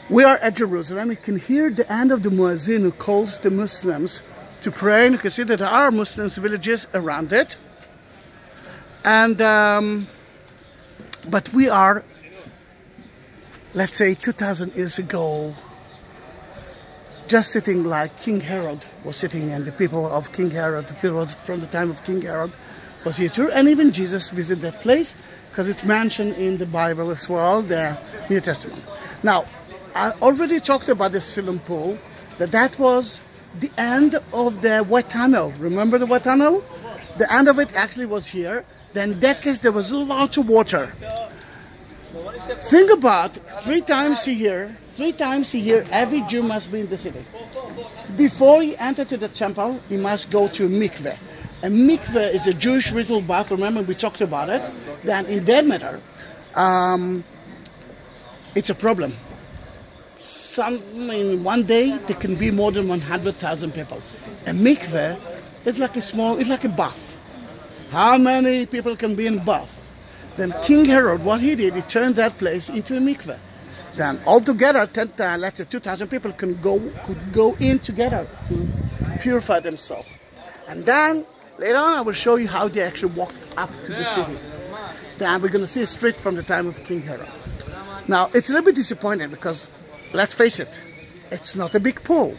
We are at Jerusalem. You can hear the end of the muezzin who calls the Muslims to pray. And you can see that there are Muslim villages around it. And but we are, let's say, 2,000 years ago, just sitting like King Herod was sitting, and the people of King Herod, the people from the time of King Herod was here too. And even Jesus visited that place because it's mentioned in the Bible as well, the New Testament. Now, I already talked about the Siloam pool, that was the end of the wet tunnel. Remember the wet tunnel? The end of it actually was here. Then in that case, there was lots of water. Think about 3 times a year, every Jew must be in the city. Before he enters to the temple, he must go to a mikveh. A mikveh is a Jewish ritual bath. Remember, we talked about it. Then in that matter, it's a problem. In one day, there can be more than 100,000 people. A mikveh is like a bath. How many people can be in bath? Then King Herod, what he did, he turned that place into a mikveh. Then altogether, let's say 2,000 people could go in together to purify themselves. And then later on, I will show you how they actually walked up to the city. Then we're going to see a street from the time of King Herod. Now, it's a little bit disappointing because, let's face it, it's not a big pool.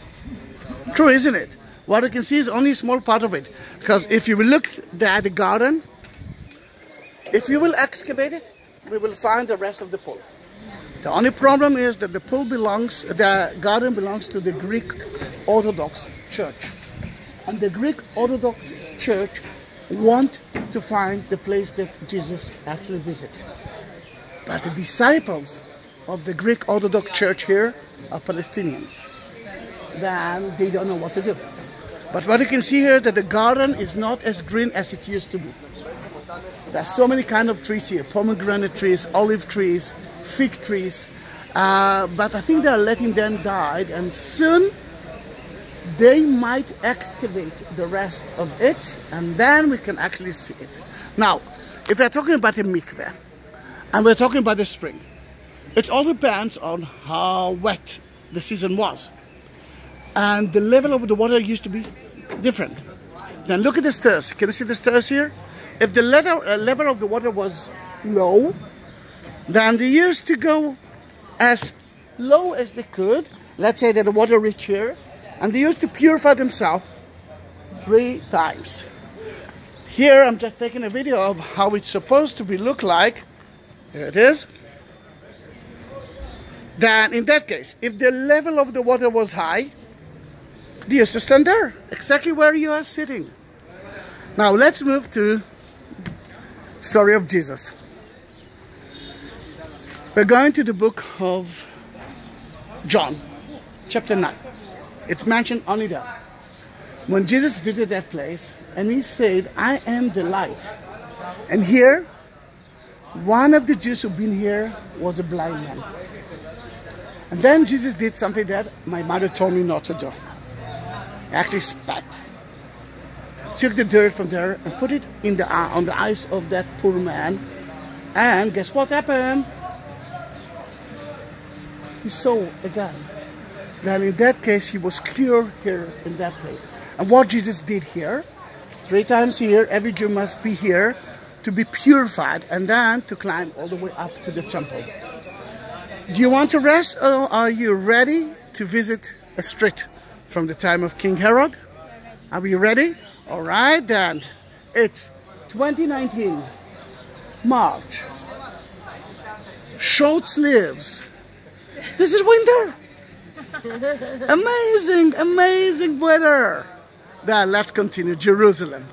True, isn't it? What you can see is only a small part of it. Because if you will look at the garden, if you will excavate it, we will find the rest of the pool. The only problem is that the garden belongs to the Greek Orthodox Church. And the Greek Orthodox Church want to find the place that Jesus actually visited. But the disciples of the Greek Orthodox Church here are Palestinians. Then they don't know what to do. But what you can see here, that the garden is not as green as it used to be. There's so many kind of trees here, pomegranate trees, olive trees, fig trees, but I think they are letting them die, and soon they might excavate the rest of it, and then we can actually see it. Now, if we're talking about a mikveh, and we're talking about the spring, it all depends on how wet the season was. And the level of the water used to be different. Then look at the stairs. Can you see the stairs here? If the level of the water was low, then they used to go as low as they could. Let's say that the water reached here, and they used to purify themselves 3 times. Here I'm just taking a video of how it's supposed to look like. Here it is. Then in that case, if the level of the water was high, they used to stand there, exactly where you are sitting. Now let's move to story of Jesus. We're going to the book of John, chapter 9. It's mentioned only there. When Jesus visited that place, and he said, I am the light. And here, one of the Jews who've been here was a blind man. And then Jesus did something that my mother told me not to do. He actually spat. Took the dirt from there and put it on the eyes of that poor man. And guess what happened? He saw again. Then in that case, he was cured here in that place. And what Jesus did here, 3 times a year, every Jew must be here to be purified and then to climb all the way up to the temple. Do you want to rest, or are you ready to visit a street from the time of King Herod? Are we ready? All right, then. It's 2019, March. Short sleeves. This is winter. Amazing, amazing weather. Then let's continue. Jerusalem.